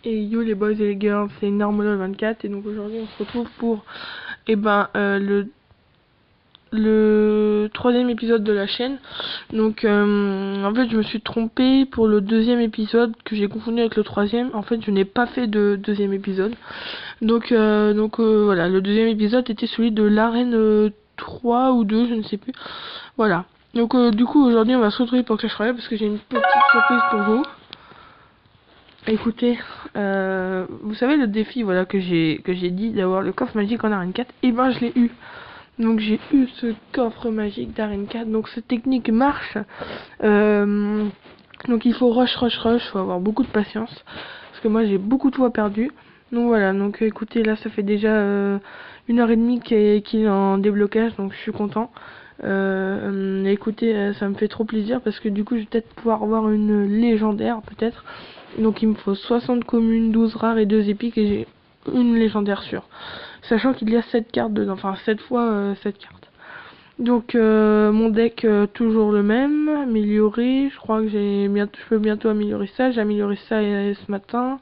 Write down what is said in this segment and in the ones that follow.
Et yo les boys et les girls, c'est Normolo24 et donc aujourd'hui on se retrouve pour le troisième épisode de la chaîne. Donc en fait je me suis trompée pour le deuxième épisode que j'ai confondu avec le troisième. En fait je n'ai pas fait de deuxième épisode. Donc voilà, le deuxième épisode était celui de l'arène 3 ou 2, je ne sais plus. Voilà. Donc du coup aujourd'hui on va se retrouver pour Clash Royale parce que j'ai une petite surprise pour vous. Écoutez, vous savez le défi voilà que j'ai dit d'avoir le coffre magique en arène 4, et ben je l'ai eu. Donc j'ai eu ce coffre magique d'arène 4. Donc cette technique marche. Donc il faut rush, faut avoir beaucoup de patience parce que moi j'ai beaucoup de fois perdu. Donc voilà, donc écoutez, là ça fait déjà 1 heure et demie qu'il est en déblocage, donc je suis content. Écoutez, ça me fait trop plaisir parce que du coup je vais peut-être pouvoir avoir une légendaire peut-être. Donc il me faut 60 communes, 12 rares et 2 épiques et j'ai une légendaire sûre. Sachant qu'il y a 7 cartes dedans, enfin 7 fois 7 cartes. Donc mon deck toujours le même, amélioré, je crois que je peux bientôt améliorer ça, j'ai amélioré ça ce matin.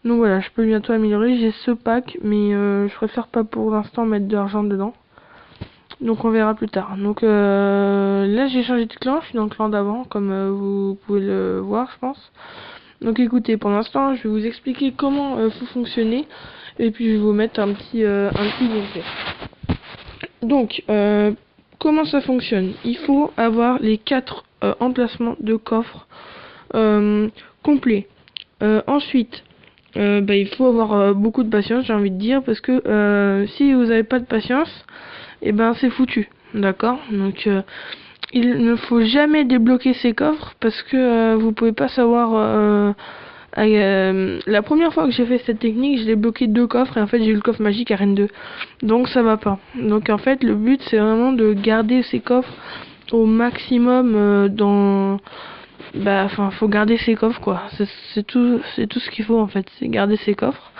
Donc voilà, je peux bientôt améliorer, j'ai ce pack, mais je préfère pas pour l'instant mettre de l'argent dedans. Donc on verra plus tard. Donc là j'ai changé de clan, je suis dans le clan d'avant, comme vous pouvez le voir je pense. Donc écoutez, pour l'instant je vais vous expliquer comment vous fonctionnez, et puis je vais vous mettre un petit gameplay. Donc comment ça fonctionne? Il faut avoir les 4 emplacements de coffre complets. Ensuite, il faut avoir beaucoup de patience, j'ai envie de dire, parce que si vous n'avez pas de patience, et ben c'est foutu, d'accord? Donc il ne faut jamais débloquer ces coffres parce que vous pouvez pas savoir. La première fois que j'ai fait cette technique, j'ai bloqué 2 coffres et en fait j'ai eu le coffre magique à Reine 2. Donc ça va pas. Donc en fait le but c'est vraiment de garder ces coffres au maximum faut garder ces coffres quoi. C'est tout ce qu'il faut en fait, c'est garder ces coffres.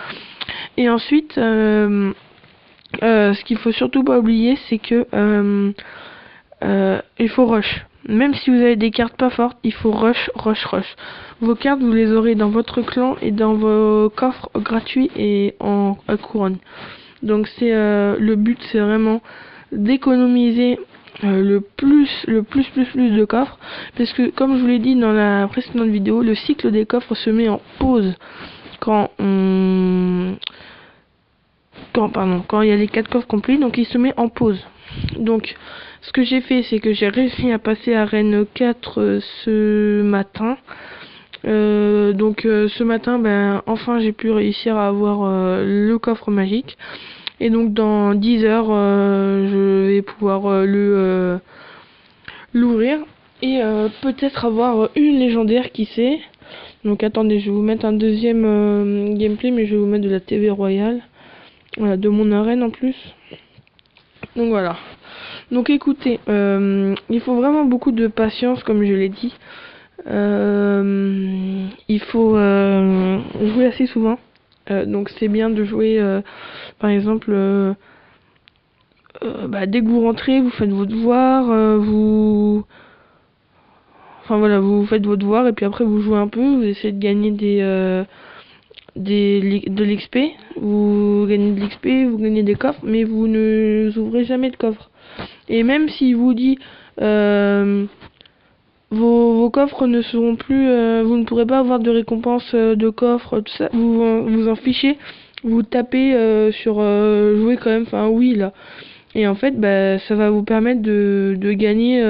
Et ensuite ce qu'il faut surtout pas oublier c'est que il faut rush. Même si vous avez des cartes pas fortes, il faut rush. Vos cartes, vous les aurez dans votre clan et dans vos coffres gratuits et en couronne. Donc c'est le but, c'est vraiment d'économiser le plus de coffres, parce que comme je vous l'ai dit dans la précédente vidéo, le cycle des coffres se met en pause quand quand il y a les 4 coffres complets, donc il se met en pause. Donc ce que j'ai fait, c'est que j'ai réussi à passer à Reine 4 ce matin. Ce matin, enfin j'ai pu réussir à avoir le coffre magique. Et donc dans 10 heures, je vais pouvoir l'ouvrir. Et peut-être avoir une légendaire, qui sait. Donc attendez, je vais vous mettre un deuxième gameplay, mais je vais vous mettre de la TV Royale. Voilà, de mon arène en plus. Donc voilà. Donc écoutez, il faut vraiment beaucoup de patience, comme je l'ai dit. Il faut jouer assez souvent. Donc c'est bien de jouer, par exemple, dès que vous rentrez, vous faites vos devoirs, enfin voilà, vous faites vos devoirs et puis après vous jouez un peu, vous essayez de gagner de l'XP, vous gagnez de l'XP, vous gagnez des coffres, mais vous ne ouvrez jamais de coffre. Et même s'il vous dit vos coffres ne seront plus, vous ne pourrez pas avoir de récompense de coffre, tout ça, vous en fichez, vous tapez sur jouer quand même, enfin oui là. Et en fait, ça va vous permettre de gagner,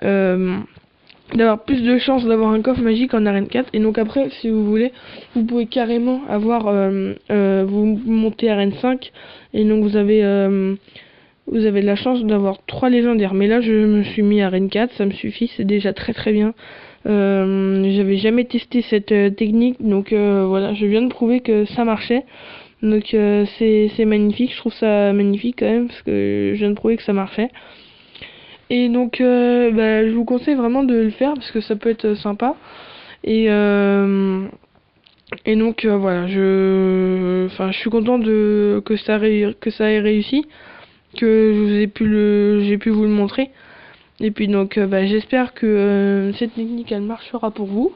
d'avoir plus de chances d'avoir un coffre magique en arène 4. Et donc après, si vous voulez, vous pouvez carrément avoir, vous montez arène 5, et donc vous avez de la chance d'avoir 3 légendaires. Mais là je me suis mis à arène 4, ça me suffit, c'est déjà très bien. J'avais jamais testé cette technique, donc voilà, je viens de prouver que ça marchait. Donc c'est magnifique, je trouve ça magnifique quand même, parce que je viens de prouver que ça marchait. Et donc je vous conseille vraiment de le faire, parce que ça peut être sympa. Et donc voilà, je suis content que ça ait réussi, que j'ai pu vous le montrer. Et puis donc j'espère que cette technique elle marchera pour vous.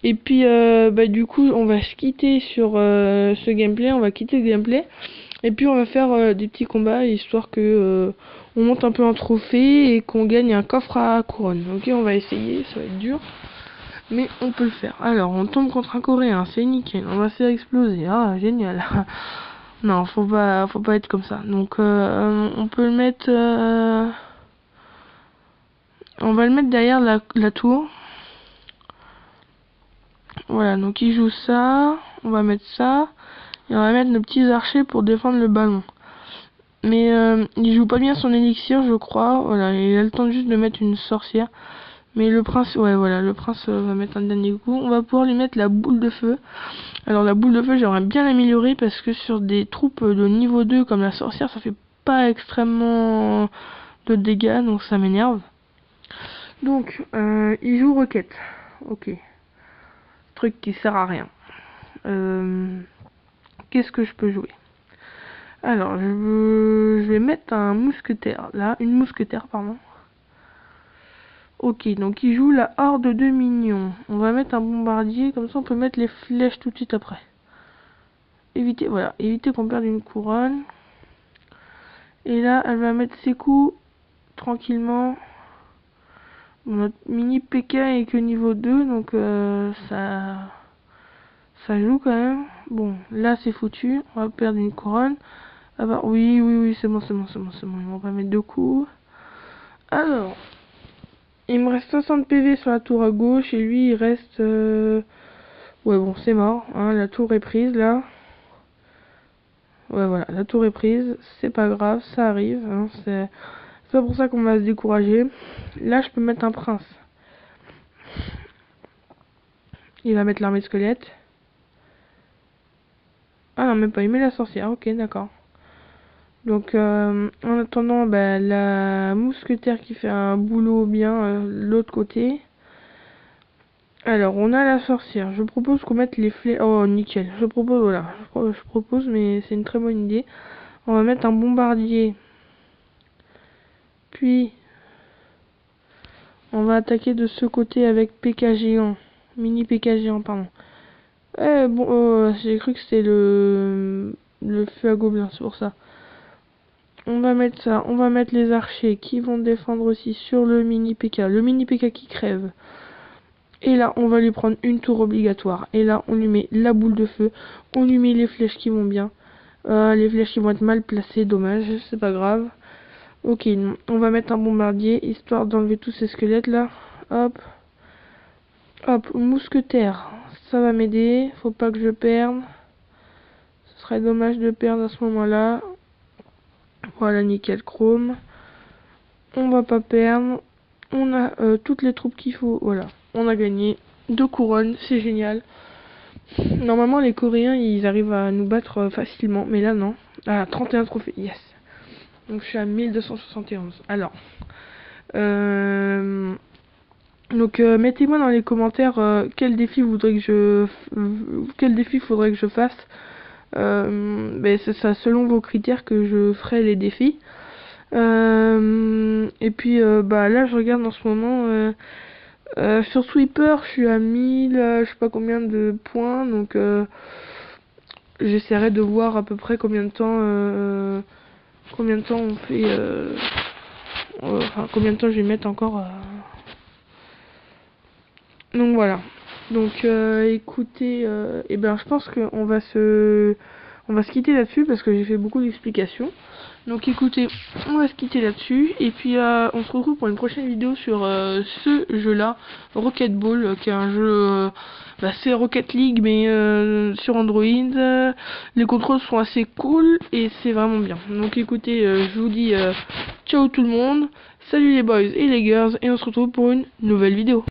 Et puis bah du coup on va se quitter sur ce gameplay, on va quitter le gameplay. Et puis on va faire des petits combats histoire que on monte un peu un trophée et qu'on gagne un coffre à couronne. Ok, on va essayer, ça va être dur. Mais on peut le faire. Alors on tombe contre un coréen, c'est nickel, on va se faire exploser. Ah génial. Non, faut pas être comme ça. Donc on peut le mettre on va le mettre derrière la tour. Voilà, donc il joue ça, on va mettre ça, et on va mettre nos petits archers pour défendre le ballon. Mais il joue pas bien son élixir, je crois. Voilà, il a le temps juste de mettre une sorcière. Mais le prince, ouais, voilà, le prince va mettre un dernier coup. On va pouvoir lui mettre la boule de feu. Alors la boule de feu, j'aimerais bien l'améliorer parce que sur des troupes de niveau 2 comme la sorcière, ça fait pas extrêmement de dégâts, donc ça m'énerve. Donc, il joue roquette. Ok. Truc qui sert à rien. Qu'est-ce que je peux jouer? Alors, je vais mettre un mousquetaire, là, une mousquetaire, pardon. Ok, donc il joue la horde de minions. On va mettre un bombardier, comme ça on peut mettre les flèches tout de suite après. Éviter, voilà, éviter qu'on perde une couronne. Et là, elle va mettre ses coups tranquillement. Bon, notre mini PK est que niveau 2, donc ça joue quand même. Bon, là c'est foutu, on va perdre une couronne. Ah bah oui, c'est bon, ils vont pas mettre deux coups. Alors, il me reste 60 PV sur la tour à gauche et lui il reste... Ouais bon, c'est mort, hein, la tour est prise là. Ouais voilà, la tour est prise, c'est pas grave, ça arrive, hein, c'est pas pour ça qu'on va se décourager. Là je peux mettre un prince. Il va mettre l'armée de squelettes. Ah non, même pas, il met la sorcière, ok d'accord. Donc en attendant, bah, la mousquetaire qui fait un boulot bien l'autre côté. Alors on a la sorcière, je propose qu'on mette les flèches. Oh nickel, je propose, voilà, je propose, mais c'est une très bonne idée. On va mettre un bombardier. Puis on va attaquer de ce côté avec PK géant. Mini PK géant, pardon. Bon, j'ai cru que c'était le feu à gobelins, c'est pour ça. On va mettre ça, on va mettre les archers qui vont défendre aussi sur le mini PK. Le mini PK qui crève. Et là, on va lui prendre une tour obligatoire. Et là, on lui met la boule de feu. On lui met les flèches qui vont bien. Les flèches qui vont être mal placées, dommage, c'est pas grave. Ok, on va mettre un bombardier, histoire d'enlever tous ces squelettes là. Hop. Hop, mousquetaire. Ça va m'aider, faut pas que je perde. Ce serait dommage de perdre à ce moment-là. Voilà, nickel, chrome. On va pas perdre. On a toutes les troupes qu'il faut. Voilà, on a gagné 2 couronnes, c'est génial. Normalement, les Coréens, ils arrivent à nous battre facilement. Mais là, non. Ah, 31 trophées, yes. Donc, je suis à 1271. Alors, mettez-moi dans les commentaires quel défi quel défi faudrait que je fasse. C'est ça, selon vos critères que je ferai les défis. Et puis bah là je regarde en ce moment sur Sweeper je suis à 1000 je sais pas combien de points, donc j'essaierai de voir à peu près combien de temps on fait enfin combien de temps je vais mettre encore donc voilà. Donc écoutez, et ben je pense qu'on va se quitter là-dessus parce que j'ai fait beaucoup d'explications. Donc écoutez, on va se quitter là-dessus et puis on se retrouve pour une prochaine vidéo sur ce jeu-là, Rocket Ball, qui est un jeu, c'est Rocket League mais sur Android. Les contrôles sont assez cool et c'est vraiment bien. Donc écoutez, je vous dis ciao tout le monde, salut les boys et les girls et on se retrouve pour une nouvelle vidéo.